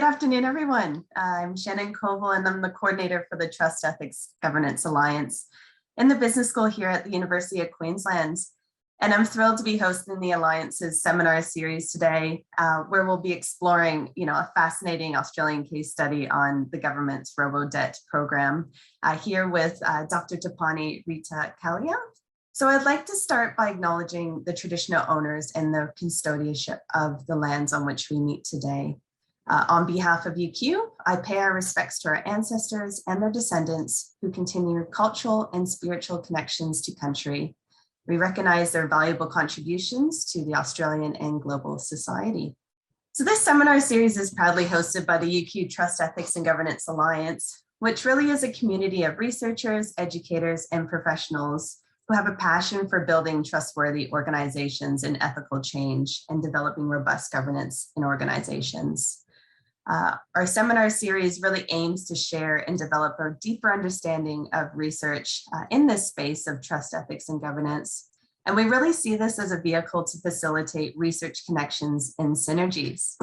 afternoon, everyone. I'm Shannon Koval, and I'm the coordinator for the Trust Ethics Governance Alliance in the business school here at the University of Queensland. And I'm thrilled to be hosting the Alliance's seminar series today, where we'll be exploring, a fascinating Australian case study on the government's robo-debt program here with Dr. Tapani Rinta Kahila. So I'd like to start by acknowledging the traditional owners and the custodianship of the lands on which we meet today. On behalf of UQ, I pay our respects to our ancestors and their descendants who continue cultural and spiritual connections to country. We recognize their valuable contributions to the Australian and global society. So this seminar series is proudly hosted by the UQ Trust Ethics and Governance Alliance, which really is a community of researchers, educators, and professionals who have a passion for building trustworthy organizations in ethical change and developing robust governance in organizations. Our seminar series really aims to share and develop a deeper understanding of research in this space of trust ethics and governance. And we really see this as a vehicle to facilitate research connections and synergies.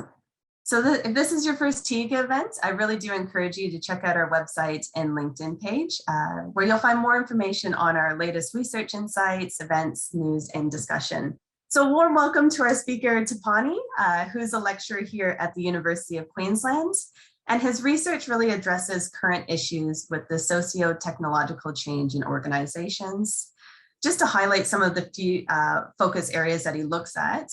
So if this is your first TEGA event, I really do encourage you to check out our website and LinkedIn page, where you'll find more information on our latest research insights, events, news, and discussion. So a warm welcome to our speaker, Tapani, who's a lecturer here at the University of Queensland. And his research really addresses current issues with the socio-technological change in organizations. Just to highlight some of the few focus areas that he looks at,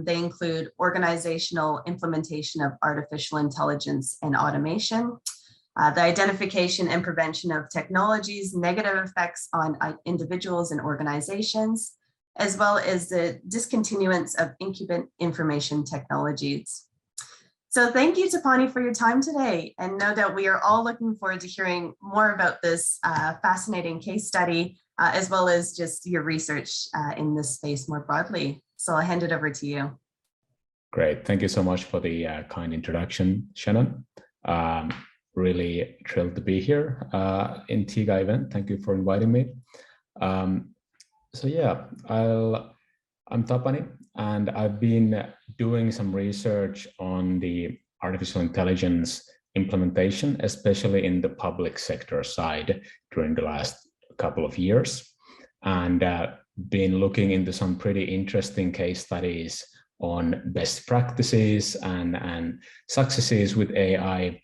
they include organizational implementation of artificial intelligence and automation, the identification and prevention of technologies' negative effects on individuals and organizations, as well as the discontinuance of incumbent information technologies. So thank you, Tapani, for your time today. And no doubt we are all looking forward to hearing more about this fascinating case study, as well as just your research in this space more broadly. So I'll hand it over to you. Great. Thank you so much for the kind introduction, Shannon. Really thrilled to be here in TEGA event. Thank you for inviting me. So yeah, I'm Tapani, and I've been doing some research on the artificial intelligence implementation, especially in the public sector side during the last couple of years, and been looking into some pretty interesting case studies on best practices and successes with AI.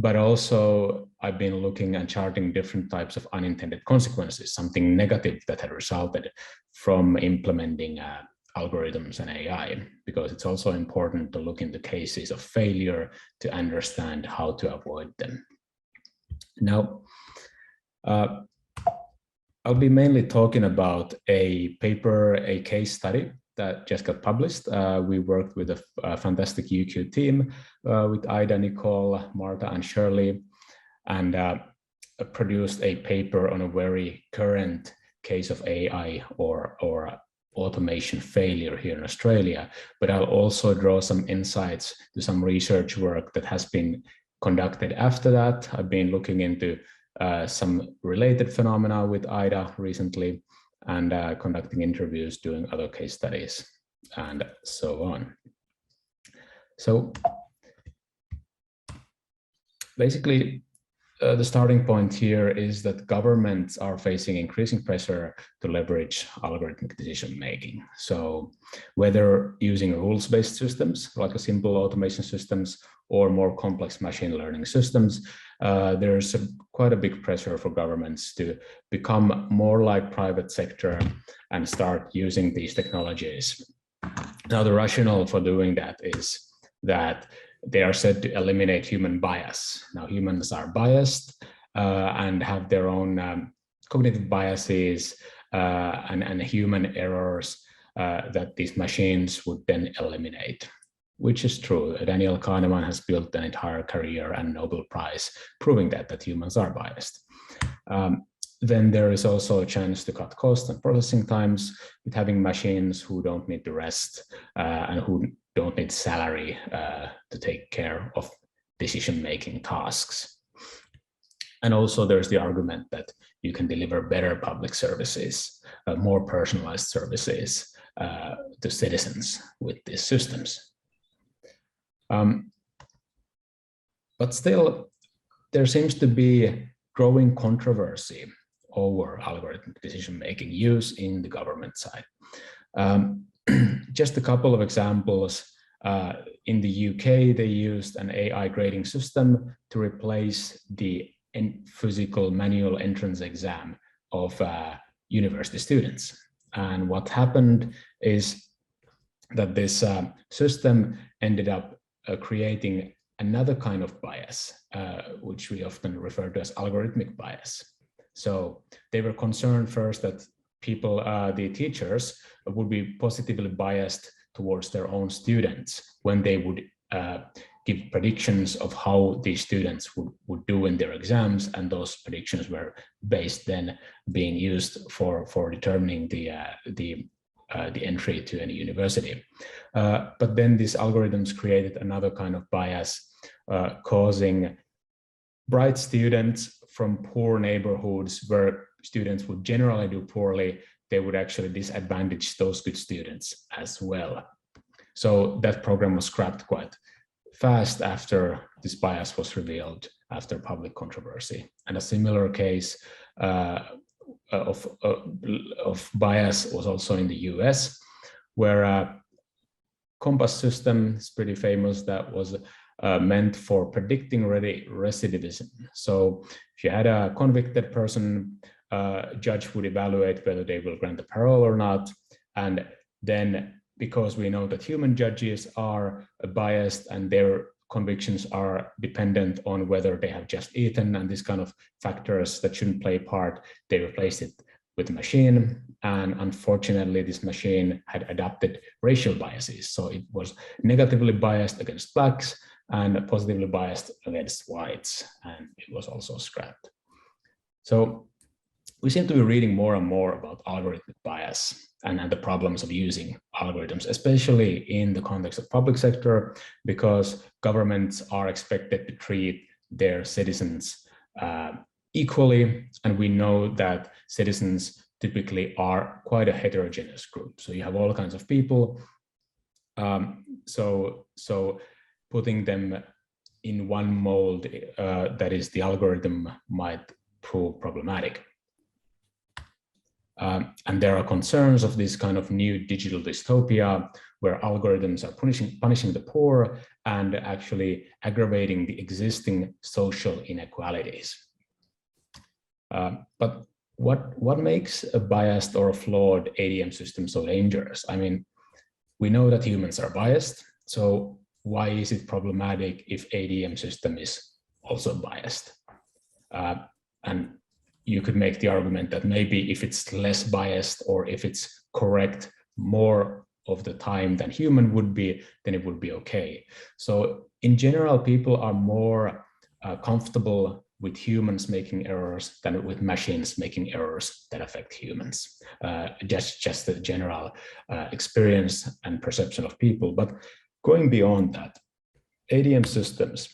But also I've been looking and charting different types of unintended consequences, something negative that had resulted from implementing algorithms and AI, because it's also important to look into cases of failure to understand how to avoid them. Now, I'll be mainly talking about a paper, a case study that just got published. We worked with a fantastic UQ team with Ida, Nicole, Marta, and Shirley, and produced a paper on a very current case of AI or automation failure here in Australia. But I'll also draw some insights to some research work that has been conducted after that. I've been looking into some related phenomena with Ida recently, and conducting interviews, doing other case studies, and so on. So basically, the starting point here is that governments are facing increasing pressure to leverage algorithmic decision-making. So whether using rules-based systems, like a simple automation systems, or more complex machine learning systems, there's quite a big pressure for governments to become more like private sector and start using these technologies. Now, the rationale for doing that is that they are said to eliminate human bias. Now, humans are biased and have their own cognitive biases and human errors that these machines would then eliminate, which is true. Daniel Kahneman has built an entire career and Nobel Prize proving that humans are biased. Then there is also a chance to cut costs and processing times with having machines who don't need to rest and who don't need salary to take care of decision-making tasks. And also there's the argument that you can deliver better public services, more personalized services to citizens with these systems. But still, there seems to be growing controversy over algorithmic decision-making use in the government side. Just a couple of examples. In the UK, they used an AI grading system to replace the physical manual entrance exam of university students. And what happened is that this system ended up creating another kind of bias, which we often refer to as algorithmic bias. So they were concerned first that people, the teachers, would be positively biased towards their own students when they would give predictions of how these students would do in their exams, and those predictions were based then being used for determining the entry to any university. But then these algorithms created another kind of bias, causing bright students from poor neighborhoods where students would generally do poorly, they would actually disadvantage those good students as well. So that program was scrapped quite fast after this bias was revealed after public controversy. And a similar case of bias was also in the US, where a COMPASS system is pretty famous that was meant for predicting recidivism. So if you had a convicted person, judge would evaluate whether they will grant the parole or not. And then, because we know that human judges are biased and their convictions are dependent on whether they have just eaten and these kind of factors that shouldn't play a part, they replaced it with a machine. And unfortunately, this machine had adopted racial biases. So it was negatively biased against blacks and positively biased against whites. And it was also scrapped. So we seem to be reading more and more about algorithmic bias and the problems of using algorithms, especially in the context of public sector, because governments are expected to treat their citizens equally. And we know that citizens typically are quite a heterogeneous group. So you have all kinds of people. So putting them in one mold, that is the algorithm, might prove problematic. And there are concerns of this kind of new digital dystopia where algorithms are punishing the poor and actually aggravating the existing social inequalities. But what makes a biased or a flawed ADM system so dangerous? I mean, we know that humans are biased, so why is it problematic if ADM system is also biased? And you could make the argument that maybe if it's less biased or if it's correct more of the time than human would be, then it would be okay. So in general, people are more comfortable with humans making errors than with machines making errors that affect humans. Just the general experience and perception of people. But going beyond that, ADM systems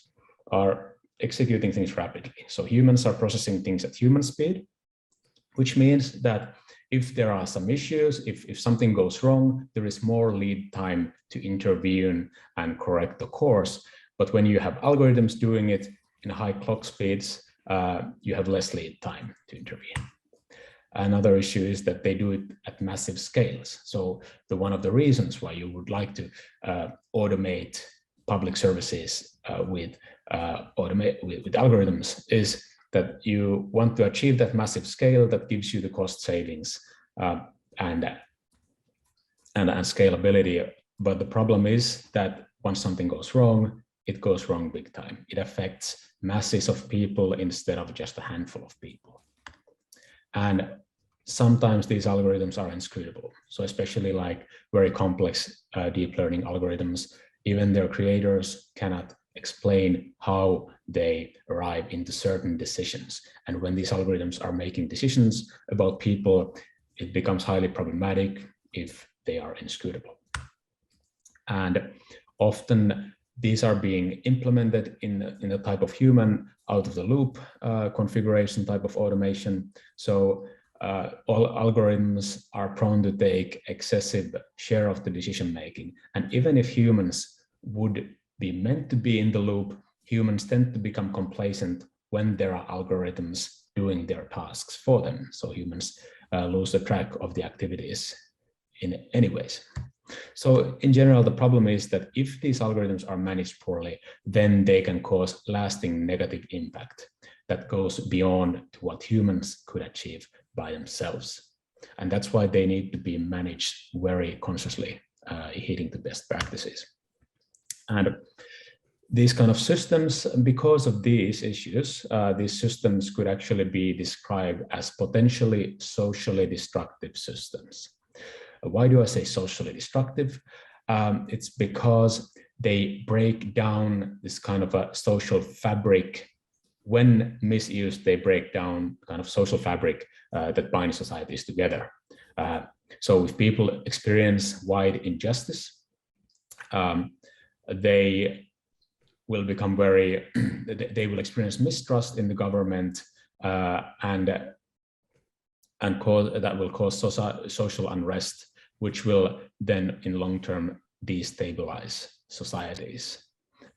are executing things rapidly. So humans are processing things at human speed, which means that if there are some issues, if something goes wrong, there is more lead time to intervene and correct the course. But when you have algorithms doing it in high clock speeds, you have less lead time to intervene. Another issue is that they do it at massive scales. So one of the reasons why you would like to automate public services with algorithms is that you want to achieve that massive scale that gives you the cost savings and scalability. But the problem is that once something goes wrong, it goes wrong big time. It affects masses of people instead of just a handful of people. And sometimes these algorithms are inscrutable. So especially like very complex deep learning algorithms, even their creators cannot explain how they arrive into certain decisions. And when these algorithms are making decisions about people, it becomes highly problematic if they are inscrutable. And often these are being implemented in a type of human out of the loop configuration type of automation. So all algorithms are prone to take excessive share of the decision making. And even if humans would be meant to be in the loop, humans tend to become complacent when there are algorithms doing their tasks for them. So humans lose the track of the activities in any ways. So in general, the problem is that if these algorithms are managed poorly, then they can cause lasting negative impact that goes beyond to what humans could achieve by themselves. And that's why they need to be managed very consciously, hitting the best practices. And these kind of systems, because of these issues, these systems could actually be described as potentially socially destructive systems. Why do I say socially destructive? It's because they break down this kind of a social fabric. When misused, they break down kind of social fabric that binds societies together. So if people experience wide injustice, they will become very, they will experience mistrust in the government, and that will cause social unrest, which will then in long term destabilize societies.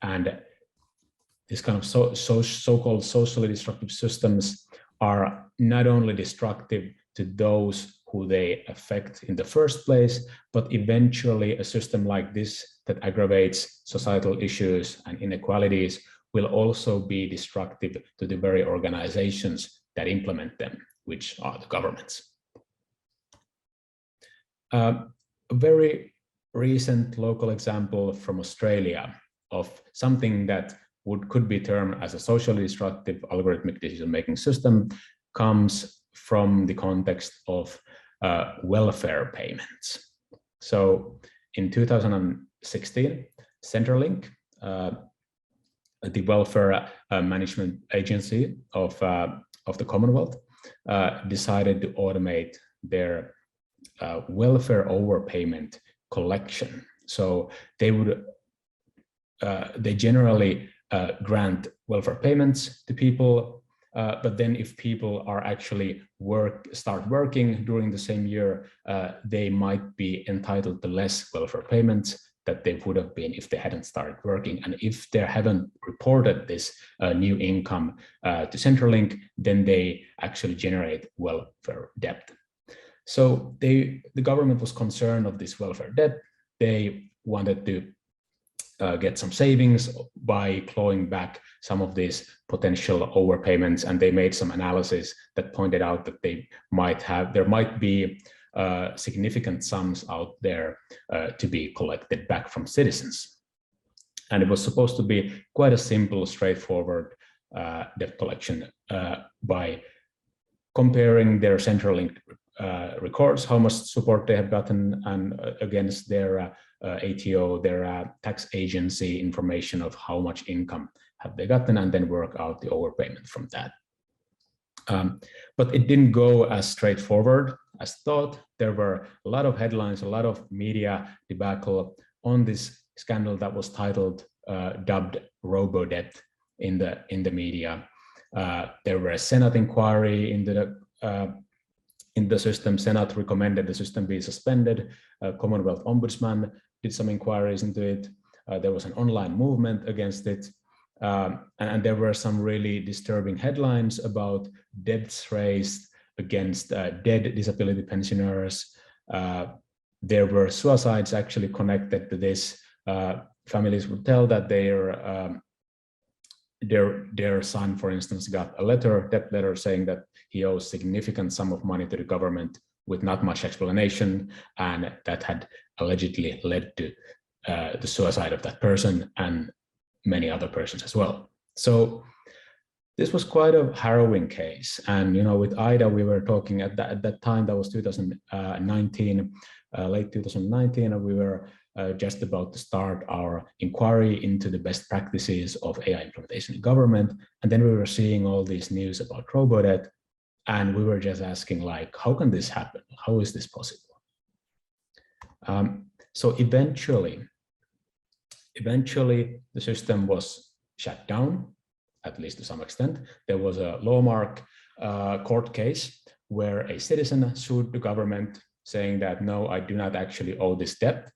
And this kind of so-called socially destructive systems are not only destructive to those who they affect in the first place, but eventually a system like this that aggravates societal issues and inequalities will also be destructive to the very organizations that implement them, which are the governments. A very recent local example from Australia of something that could be termed as a socially destructive algorithmic decision-making system comes from the context of welfare payments. So in 2016, Centrelink, the welfare management agency of the Commonwealth, decided to automate their welfare overpayment collection. So they generally grant welfare payments to people, but then if people are actually start working during the same year, they might be entitled to less welfare payments that they would have been if they hadn't started working. And if they haven't reported this new income to Centrelink, then they actually generate welfare debt. So the government was concerned of this welfare debt. They wanted to get some savings by clawing back some of these potential overpayments, and they made some analysis that pointed out that there might be significant sums out there to be collected back from citizens. And it was supposed to be quite a simple, straightforward debt collection by comparing their Centrelink records, how much support they have gotten, and against their ATO, their tax agency information of how much income have they gotten, and then work out the overpayment from that. But it didn't go as straightforward as thought. There were a lot of headlines, a lot of media debacle on this scandal that was dubbed robo-debt in the media. There were a Senate inquiry in the system. Senate recommended the system be suspended. Commonwealth Ombudsman did some inquiries into it. There was an online movement against it. And there were some really disturbing headlines about debts raised against dead disability pensioners. There were suicides actually connected to this. Families would tell that their son, for instance, got a debt letter saying that he owes significant sum of money to the government with not much explanation, and that had allegedly led to the suicide of that person and many other persons as well. So this was quite a harrowing case. And with IDA, we were talking at that time, that was 2019, late 2019, and we were just about to start our inquiry into the best practices of AI implementation in government. And then we were seeing all these news about robo-debt, and we were just asking, like, how can this happen? How is this possible? So eventually the system was shut down, at least to some extent. There was a Lawmark court case where a citizen sued the government saying that, no, I do not actually owe this debt,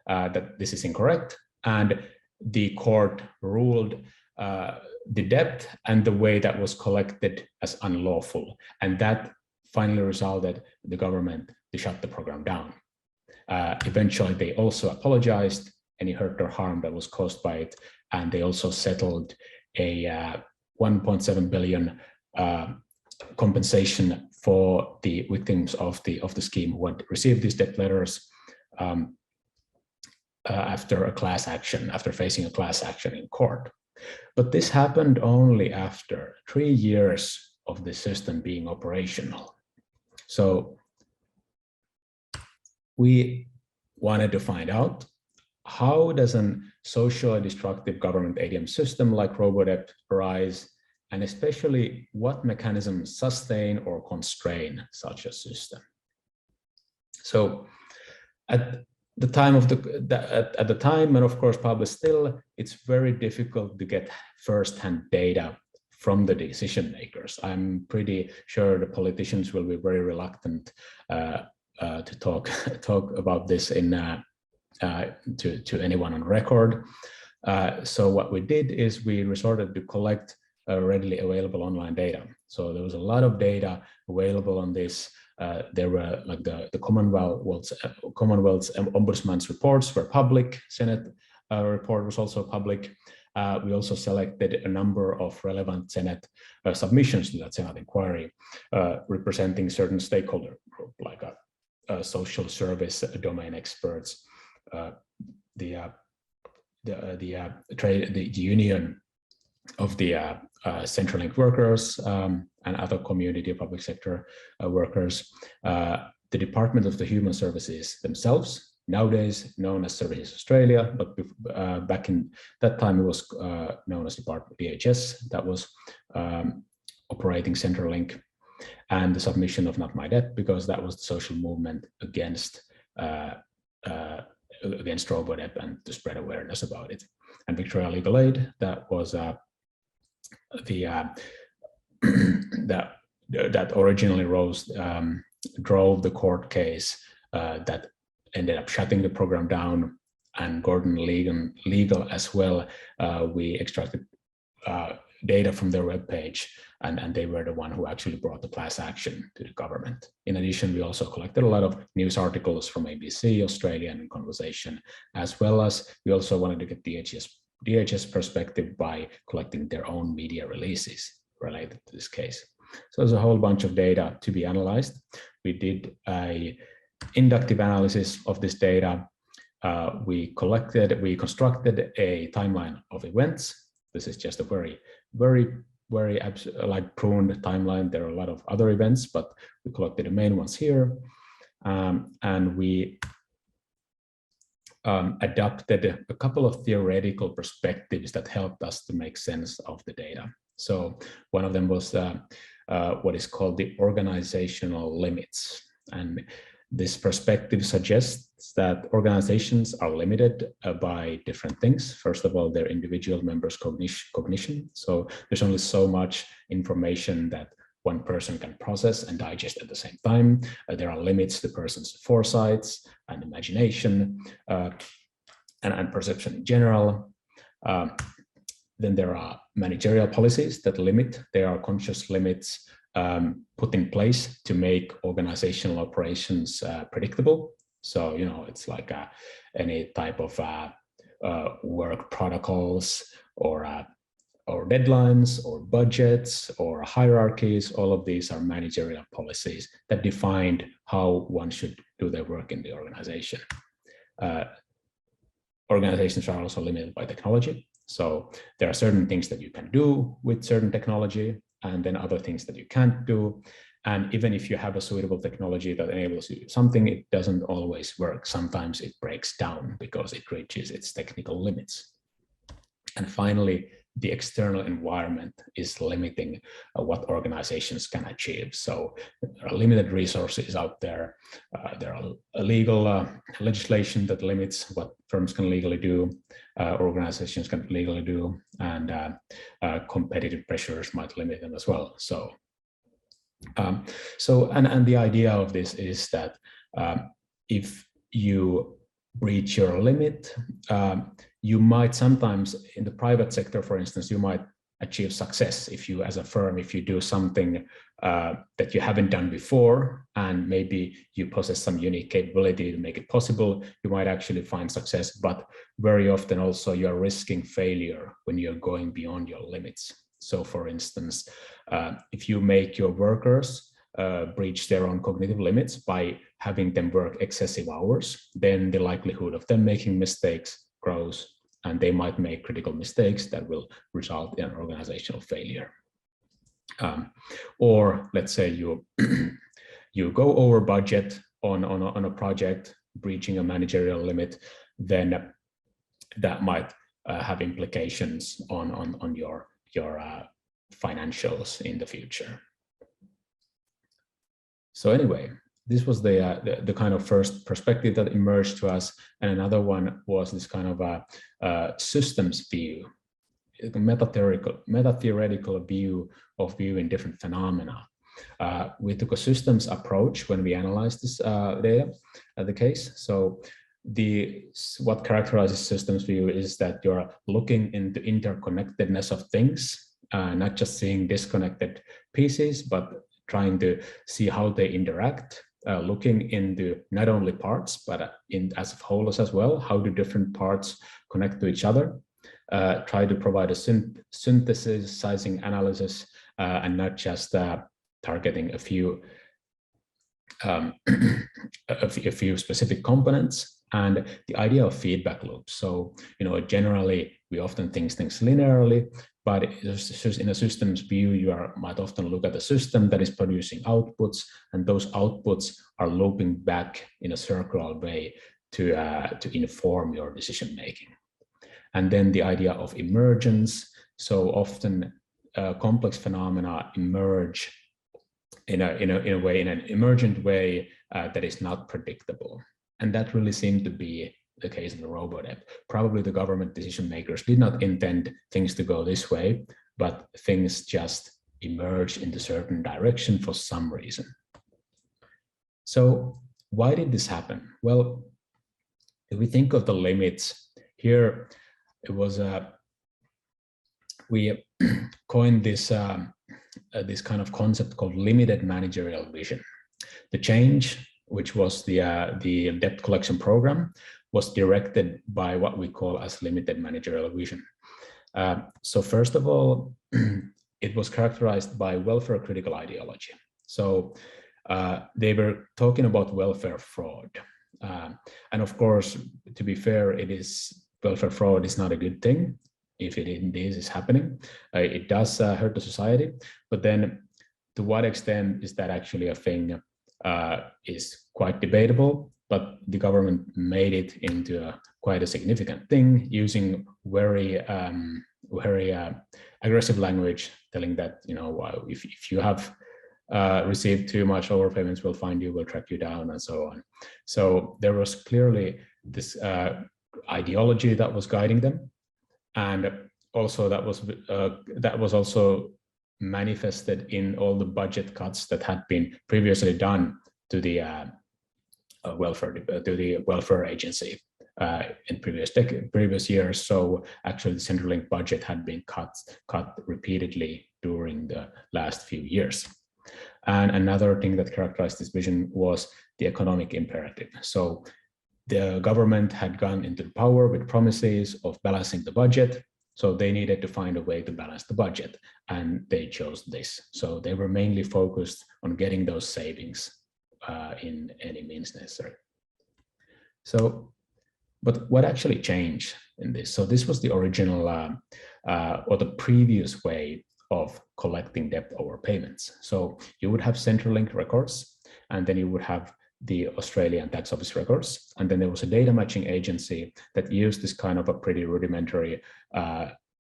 that this is incorrect. And the court ruled the debt and the way that was collected as unlawful. And that finally resulted the government to shut the program down. Eventually, they also apologized any hurt or harm that was caused by it, and they also settled a 1.7 billion compensation for the victims of the scheme who had received these debt letters after facing a class action in court. But this happened only after 3 years of the system being operational. So we wanted to find out, how does a socially destructive government ADM system like RoboDebt arise, and especially what mechanisms sustain or constrain such a system? So at the time, and of course probably still, it's very difficult to get first-hand data from the decision makers. I'm pretty sure the politicians will be very reluctant to talk about this to anyone on record. So what we did is we resorted to collect readily available online data. So there was a lot of data available on this. There were like the Commonwealth's Ombudsman's reports were public. Senate report was also public. We also selected a number of relevant Senate submissions to that Senate inquiry, representing certain stakeholder group, like social service domain experts, the union of the Centrelink workers and other community public sector workers, the Department of the Human Services themselves, nowadays known as Services Australia, but back in that time it was known as Department DHS, that was operating Centrelink, and the submission of Not My Debt, because that was the social movement against RoboDebt and to spread awareness about it. And Victoria Legal Aid, that was that originally drove the court case that ended up shutting the program down, and Gordon Legal as well. We extracted data from their webpage, and they were the one who actually brought the class action to the government. In addition, we also collected a lot of news articles from ABC, Australian, and Conversation, as well as we also wanted to get DHS perspective by collecting their own media releases related to this case. So there's a whole bunch of data to be analyzed. We did an inductive analysis of this data. We constructed a timeline of events. This is just a very like pruned timeline. There are a lot of other events, but we collected the main ones here. And we adopted a couple of theoretical perspectives that helped us to make sense of the data. So one of them was what is called the organizational limits. And this perspective suggests that organizations are limited by different things. First of all, their individual members' cognition. So there's only so much information that one person can process and digest at the same time. There are limits to the person's foresights and imagination and perception in general. Then there are managerial policies that limit. There are conscious limits put in place to make organizational operations predictable. So, you know, it's like any type of work protocols or deadlines or budgets or hierarchies. All of these are managerial policies that defined how one should do their work in the organization. Organizations are also limited by technology. So there are certain things that you can do with certain technology, and then other things that you can't do. And even if you have a suitable technology that enables you to do something, it doesn't always work. Sometimes it breaks down because it reaches its technical limits. And finally, the external environment is limiting what organizations can achieve. So there are limited resources out there. There are legal legislation that limits what firms can legally do, organizations can legally do, and competitive pressures might limit them as well. So, and the idea of this is that if you breach your limit, you might sometimes in the private sector, for instance, you might achieve success if you as a firm, if you do something that you haven't done before, and maybe you possess some unique capability to make it possible, you might actually find success. But very often also you're risking failure when you're going beyond your limits. So for instance, if you make your workers breach their own cognitive limits by having them work excessive hours, then the likelihood of them making mistakes grows, and they might make critical mistakes that will result in organizational failure. Or let's say you you go over budget on a project, breaching a managerial limit, then that might have implications on your financials in the future. So anyway, this was the kind of first perspective that emerged to us, and another one was this kind of a systems view, a meta-theoretical view of viewing different phenomena. We took a systems approach when we analyzed this data, the case. So what characterizes systems view is that you're looking into interconnectedness of things, not just seeing disconnected pieces, but trying to see how they interact, looking into not only parts, but as wholes as well. How do different parts connect to each other? Try to provide a synthesizing analysis, and not just targeting a few specific components. And the idea of feedback loops. So, generally we often think things linearly, but in a systems view, you might often look at a system that is producing outputs, and those outputs are looping back in a circular way to inform your decision making. And then the idea of emergence. So often complex phenomena emerge in an emergent way that is not predictable. And that really seemed to be the case in the RoboDebt. Probably the government decision makers did not intend things to go this way, but things just emerged into certain direction for some reason. So why did this happen? Well, if we think of the limits here, it was we coined this this kind of concept called limited managerial vision. The change, which was the debt collection program, was directed by what we call as limited managerial vision. So first of all, it was characterized by welfare critical ideology. So they were talking about welfare fraud. And of course, to be fair, welfare fraud is not a good thing. If it indeed is happening, it does hurt the society. But then to what extent is that actually a thing is quite debatable, but the government made it into quite a significant thing, using very aggressive language, telling that, if you have received too much overpayments, we'll find you, we'll track you down, and so on. So there was clearly this ideology that was guiding them, and also that was also manifested in all the budget cuts that had been previously done to the welfare agency in previous years. So actually, the Centrelink budget had been cut repeatedly during the last few years. And another thing that characterized this vision was the economic imperative. So the government had gone into power with promises of balancing the budget. So they needed to find a way to balance the budget, and they chose this. So they were mainly focused on getting those savings in any means necessary. So, but what actually changed in this? So this was the original or the previous way of collecting debt overpayments. So you would have Centrelink records, and then you would have the Australian tax office records. And then there was a data matching agency that used this kind of a pretty rudimentary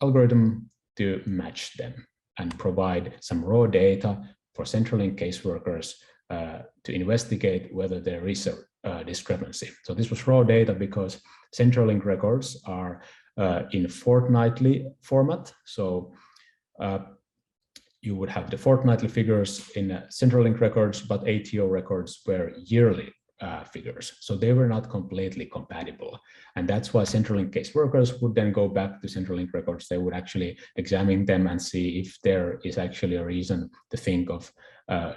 algorithm to match them and provide some raw data for Centrelink caseworkers to investigate whether there is a discrepancy. So this was raw data because Centrelink records are in fortnightly format. So you would have the fortnightly figures in Centrelink records, but ATO records were yearly figures. So they were not completely compatible. And that's why Centrelink case workers would then go back to Centrelink records. They would actually examine them and see if there is actually a reason to think of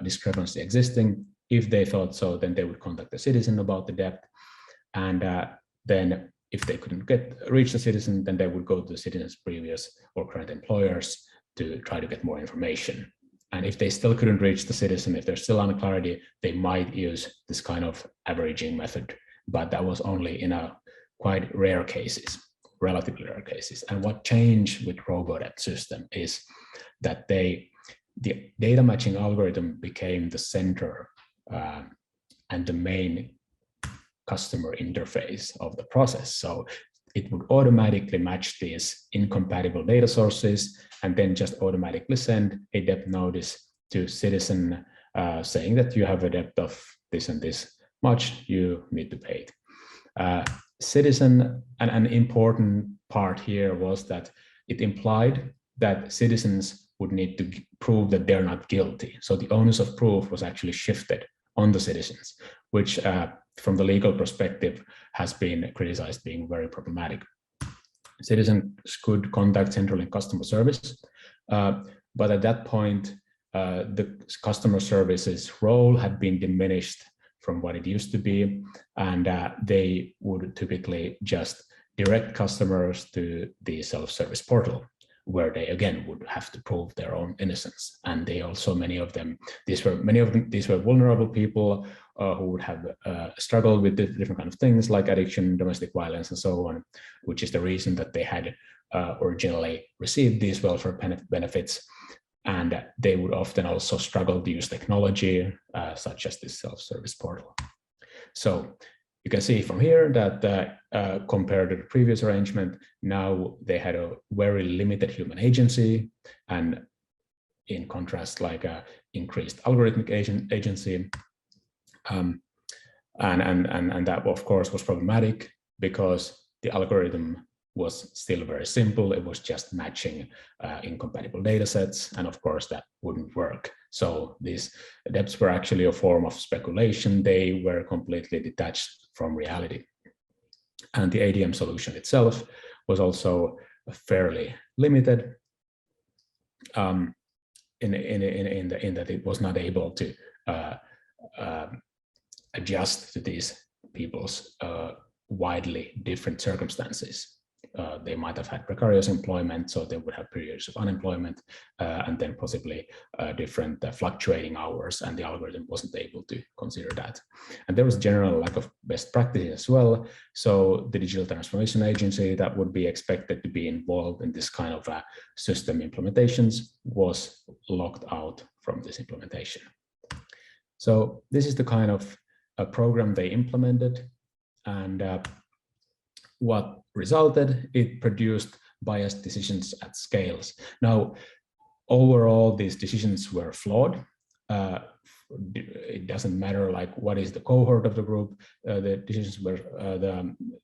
discrepancy existing. If they thought so, then they would contact the citizen about the debt. And then if they couldn't reach the citizen, then they would go to the citizen's previous or current employers to try to get more information. And if they still couldn't reach the citizen, if there's still unclarity, they might use this kind of averaging method, but that was only in a quite rare cases, relatively rare cases. And what changed with RoboDebt system is that the data matching algorithm became the center and the main customer interface of the process. So it would automatically match these incompatible data sources and then just automatically send a debt notice to citizen saying that you have a debt of this and this much, you need to pay it. Citizen, and an important part here was that it implied that citizens would need to prove that they're not guilty. So the onus of proof was actually shifted on the citizens, which from the legal perspective has been criticized being very problematic. Citizens could contact Centrelink customer service, but at that point, the customer services role had been diminished from what it used to be, and they would typically just direct customers to the self-service portal, where they again would have to prove their own innocence. And they also, many of them, these were vulnerable people who would have struggled with different kind of things like addiction, domestic violence, and so on, which is the reason that they had originally received these welfare benefits. And they would often also struggle to use technology, such as this self-service portal. So you can see from here that compared to the previous arrangement, now they had a very limited human agency, and in contrast, like increased algorithmic agency. And that, of course, was problematic because the algorithm was still very simple. It was just matching incompatible data sets, and of course that wouldn't work. So these debts were actually a form of speculation. They were completely detached from reality. And the ADM solution itself was also fairly limited in that it was not able to adjust to these people's widely different circumstances. They might have had precarious employment, so they would have periods of unemployment, and then possibly different fluctuating hours, and the algorithm wasn't able to consider that. And there was general lack of best practices as well. So the Digital Transformation Agency that would be expected to be involved in this kind of system implementations was locked out from this implementation. So this is the kind of program they implemented, and what resulted, it produced biased decisions at scales. Now, overall, these decisions were flawed. It doesn't matter like what is the cohort of the group. The decisions were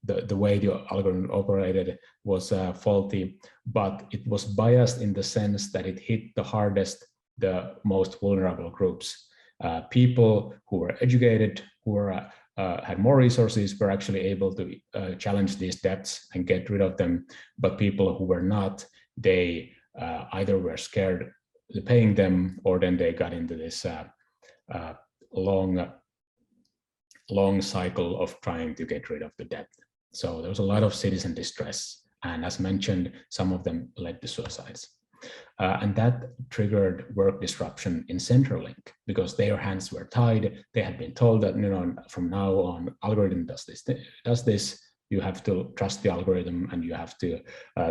the way the algorithm operated was faulty, but it was biased in the sense that it hit the hardest, the most vulnerable groups. People who were educated, who were had more resources, were actually able to challenge these debts and get rid of them. But people who were not, they either were scared of paying them, or then they got into this long cycle of trying to get rid of the debt. So there was a lot of citizen distress. And as mentioned, some of them led to suicides. And that triggered work disruption in Centrelink because their hands were tied. They had been told that, you know, from now on, algorithm does this. You have to trust the algorithm, and you have to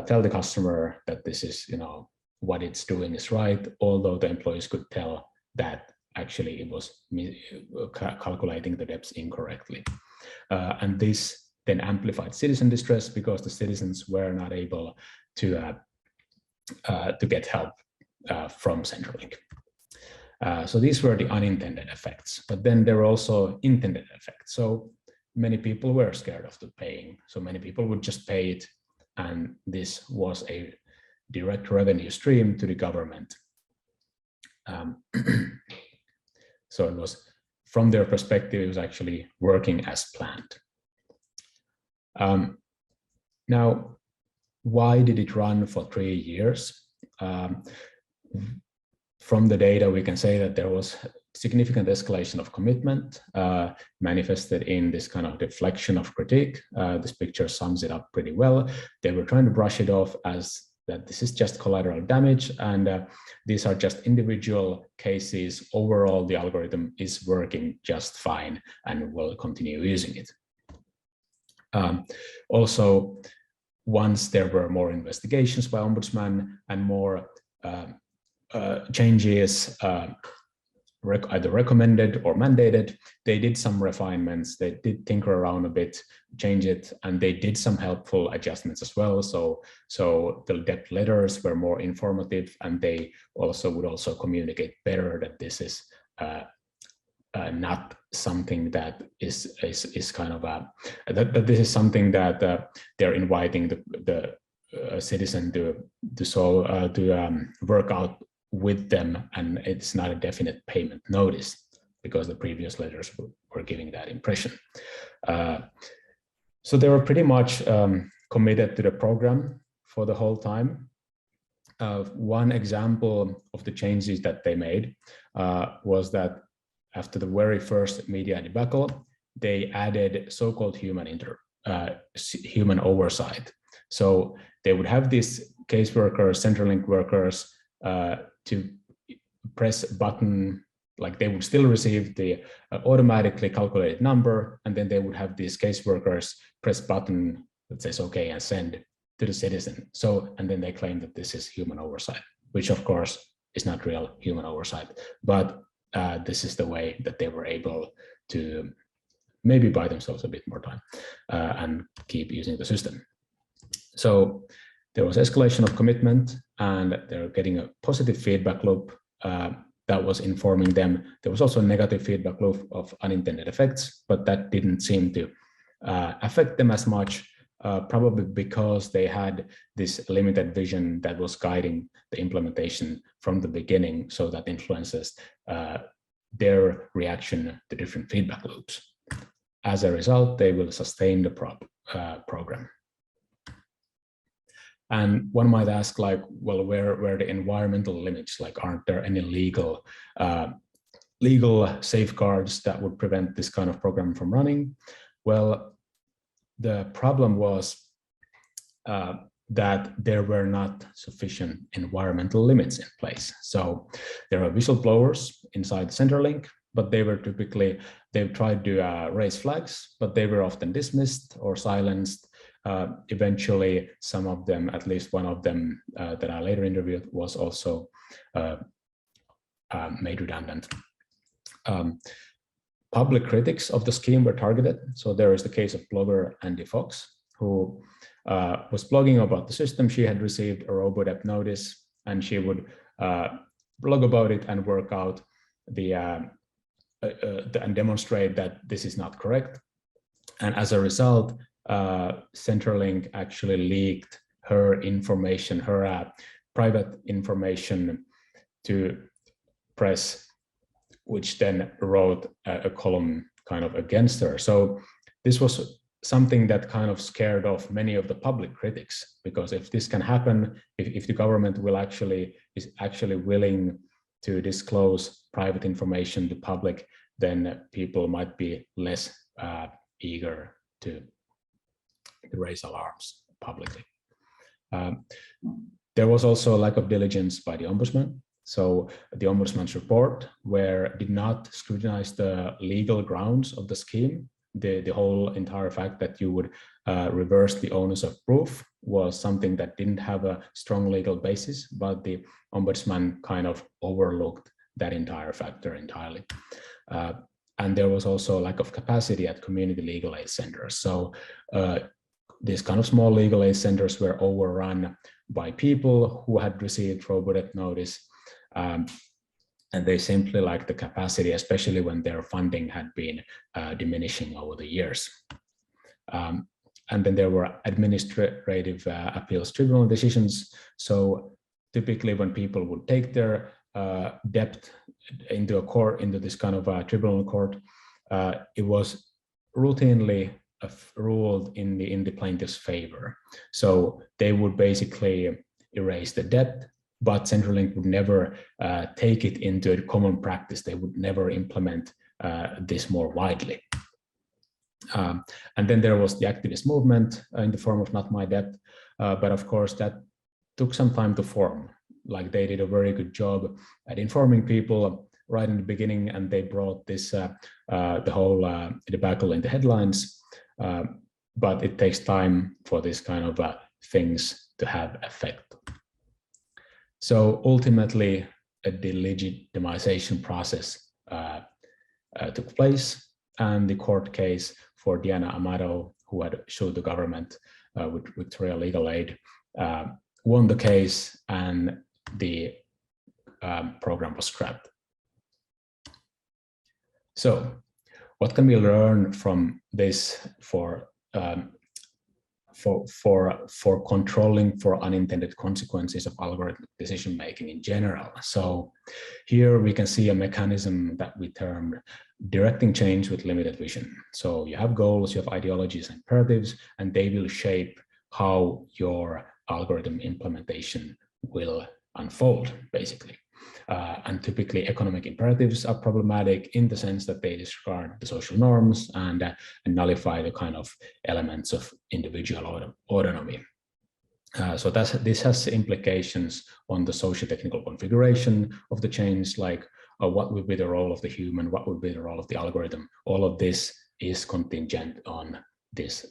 tell the customer that this is, you know, what it's doing is right. Although the employees could tell that actually it was calculating the debts incorrectly, and this then amplified citizen distress because the citizens were not able to get help from Centrelink. So these were the unintended effects, but then there were also intended effects. So many people were scared of the paying. So many people would just pay it, and this was a direct revenue stream to the government. So it was from their perspective, it was actually working as planned. Now, why did it run for 3 years? From the data, we can say that there was significant escalation of commitment manifested in this kind of deflection of critique. This picture sums it up pretty well. They were trying to brush it off as that this is just collateral damage, and these are just individual cases. Overall, the algorithm is working just fine and will continue using it. Also, once there were more investigations by Ombudsman and more changes either recommended or mandated, they did some refinements, they did tinker around a bit, change it, and they did some helpful adjustments as well. So the debt letters were more informative, and they would also communicate better that this is not something that is kind of that this is something that they're inviting the citizen to solve to work out with them, and it's not a definite payment notice, because the previous letters were giving that impression. So they were pretty much committed to the program for the whole time. One example of the changes that they made was that after the very first media debacle, they added so-called human oversight. So they would have these caseworkers, Centrelink workers, to press a button, like they would still receive the automatically calculated number, and then they would have these caseworkers press button that says okay and send to the citizen. So, and then they claim that this is human oversight, which of course is not real human oversight, but this is the way that they were able to maybe buy themselves a bit more time and keep using the system. So there was escalation of commitment, and they're getting a positive feedback loop that was informing them. There was also a negative feedback loop of unintended effects, but that didn't seem to affect them as much, probably because they had this limited vision that was guiding the implementation from the beginning, so that influences their reaction to different feedback loops. As a result, they will sustain the program. And one might ask, like, well, where are the environmental limits? Like, aren't there any legal safeguards that would prevent this kind of program from running? Well, the problem was that there were not sufficient environmental limits in place. So there are whistleblowers inside Centrelink, but they were typically, they've tried to raise flags, but they were often dismissed or silenced. Eventually, some of them, at least one of them that I later interviewed, was also made redundant. Public critics of the scheme were targeted. So there is the case of blogger Andy Fox, who was blogging about the system. She had received a robo-debt notice, and she would blog about it and work out and demonstrate that this is not correct. And as a result, Centrelink actually leaked her information, her private information, to press, which then wrote a column kind of against her. So this was something that kind of scared off many of the public critics, because if this can happen, if the government is actually willing to disclose private information to public, then people might be less eager to raise alarms publicly. There was also a lack of diligence by the Ombudsman. So the Ombudsman's report did not scrutinize the legal grounds of the scheme. The whole entire fact that you would reverse the onus of proof was something that didn't have a strong legal basis, but the Ombudsman kind of overlooked that entire factor entirely. And there was also a lack of capacity at community legal aid centers. So these kind of small legal aid centers were overrun by people who had received robo-debt notice, and they simply lacked the capacity, especially when their funding had been diminishing over the years. And then there were administrative appeals tribunal decisions. So typically when people would take their debt into a court, into this kind of a tribunal court, it was routinely ruled in the plaintiff's favor. So they would basically erase the debt, but Centrelink would never take it into a common practice. They would never implement this more widely. And then there was the activist movement in the form of Not My Debt, but of course that took some time to form. Like they did a very good job at informing people right in the beginning, and they brought this the whole debacle in the headlines. But it takes time for this kind of things to have effect. So ultimately, a delegitimization process took place, and the court case for Diana Amado, who had sued the government with Victoria Legal Aid, won the case, and the program was scrapped. So, what can we learn from this for controlling for unintended consequences of algorithmic decision making in general? So here we can see a mechanism that we termed directing change with limited vision. So you have goals, you have ideologies and imperatives, and they will shape how your algorithm implementation will unfold, basically. And typically economic imperatives are problematic in the sense that they disregard the social norms and nullify the kind of elements of individual autonomy. So this has implications on the socio-technical configuration of the change, like what would be the role of the human, what would be the role of the algorithm. All of this is contingent on this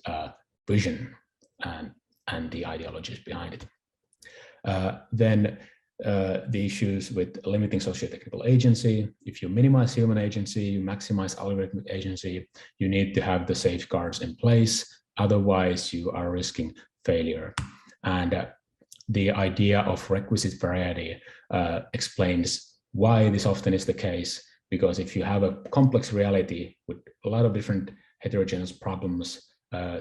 vision and the ideologies behind it. Then the issues with limiting socio-technical agency. If you minimize human agency, you maximize algorithmic agency, you need to have the safeguards in place. Otherwise, you are risking failure. And the idea of requisite variety explains why this often is the case, because if you have a complex reality with a lot of different heterogeneous problems,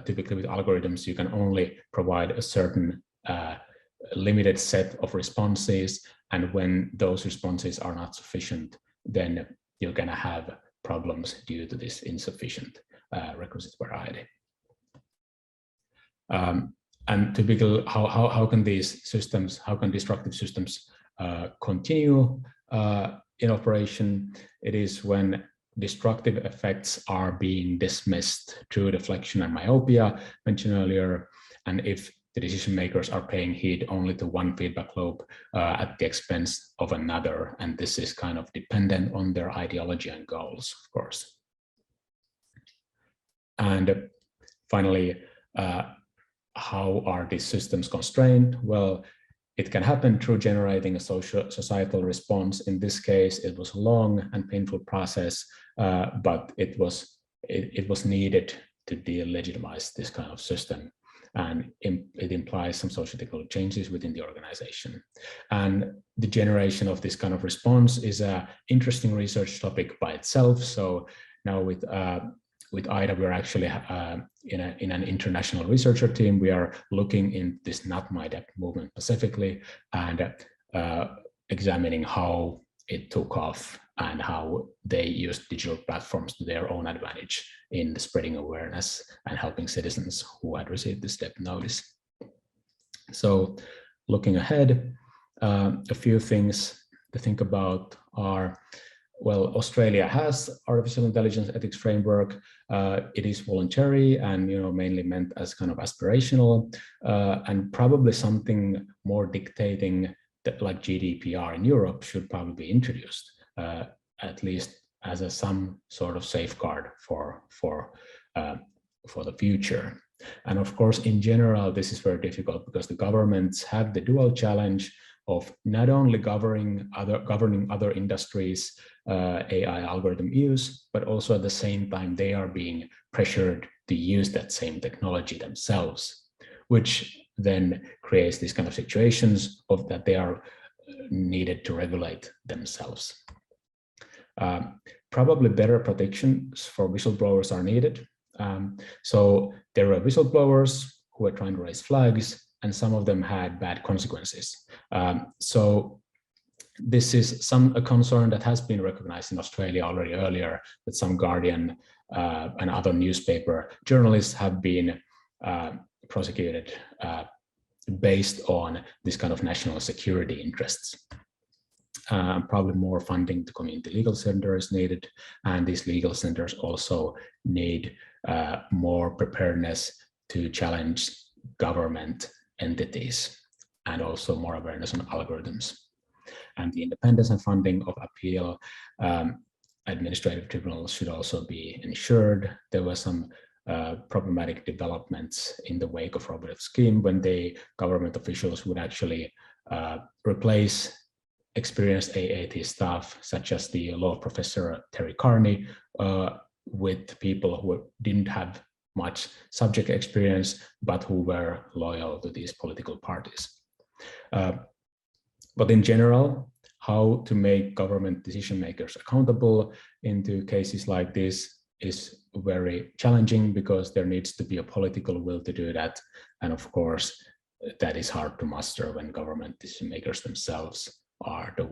typically with algorithms, you can only provide a certain limited set of responses, and when those responses are not sufficient, then you're going to have problems due to this insufficient requisite variety. And typical, how can these systems, how can destructive systems continue in operation? It is when destructive effects are being dismissed through deflection and myopia mentioned earlier, and if the decision makers are paying heed only to one feedback loop at the expense of another. And this is kind of dependent on their ideology and goals, of course. And finally, how are these systems constrained? Well, it can happen through generating a societal response. In this case, it was a long and painful process, but it was needed to delegitimize this kind of system. And it implies some socio-technical changes within the organization. And the generation of this kind of response is an interesting research topic by itself. So now with IDA, we're actually in an international researcher team. We are looking in this Not My Debt movement specifically and examining how it took off and how they used digital platforms to their own advantage in spreading awareness and helping citizens who had received this debt notice. So looking ahead, a few things to think about are, well, Australia has artificial intelligence ethics framework. It is voluntary and mainly meant as kind of aspirational, and probably something more dictating that, like GDPR in Europe, should probably be introduced, at least as some sort of safeguard for the future. And of course, in general, this is very difficult because the governments have the dual challenge of not only governing other industries' AI algorithm use, but also at the same time they are being pressured to use that same technology themselves, which then creates these kind of situations of that they are needed to regulate themselves. Probably better protections for whistleblowers are needed. So there are whistleblowers who are trying to raise flags, and some of them had bad consequences. So This is a concern that has been recognized in Australia already earlier, that some Guardian and other newspaper journalists have been prosecuted based on this kind of national security interests. Probably more funding to community legal centers is needed, and these legal centers also need more preparedness to challenge government entities, and also more awareness on algorithms. And the independence and funding of appeal administrative tribunals should also be ensured. There were some problematic developments in the wake of robotic scheme when the government officials would actually replace experienced AAT staff, such as the law professor Terry Carney, with people who didn't have much subject experience, but who were loyal to these political parties. But in general, how to make government decision makers accountable into cases like this is very challenging, because there needs to be a political will to do that. And of course, that is hard to muster when government decision makers themselves are the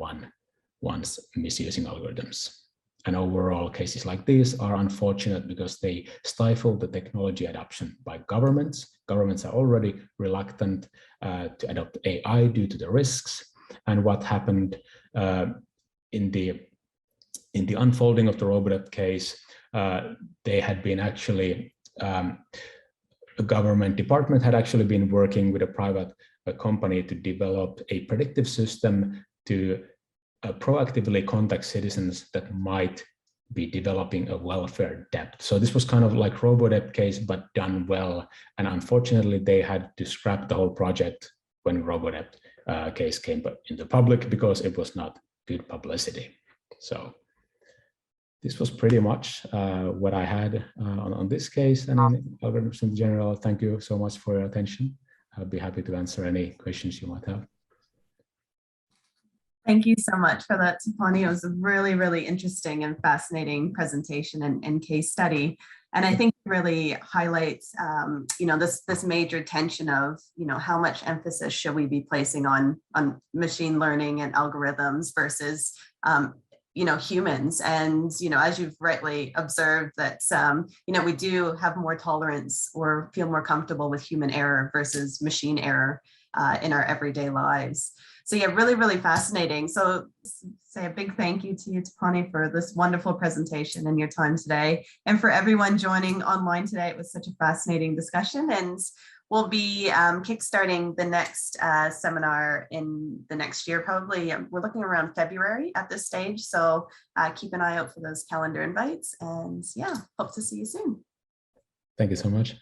ones misusing algorithms. And overall, cases like these are unfortunate because they stifle the technology adoption by governments. Governments are already reluctant to adopt AI due to the risks. And what happened in the unfolding of the Robodebt case, they had been actually, a government department had actually been working with a private company to develop a predictive system to proactively contact citizens that might be developing a welfare debt. So this was kind of like Robodebt case, but done well. And unfortunately, they had to scrap the whole project when Robodebt case came into public, because it was not good publicity. So this was pretty much what I had on this case, and in algorithms in general. Thank you so much for your attention. I'll be happy to answer any questions you might have. Thank you so much for that, Tapani. It was a really, really interesting and fascinating presentation and case study. And I think it really highlights, this major tension of, how much emphasis should we be placing on machine learning and algorithms versus, humans. And, as you've rightly observed that, we do have more tolerance or feel more comfortable with human error versus machine error in our everyday lives. So yeah, really, really fascinating. So say a big thank you to you, Tapani, for this wonderful presentation and your time today. And for everyone joining online today, it was such a fascinating discussion. And we'll be kickstarting the next seminar in the next year, probably. We're looking around February at this stage. So keep an eye out for those calendar invites. And yeah, hope to see you soon. Thank you so much.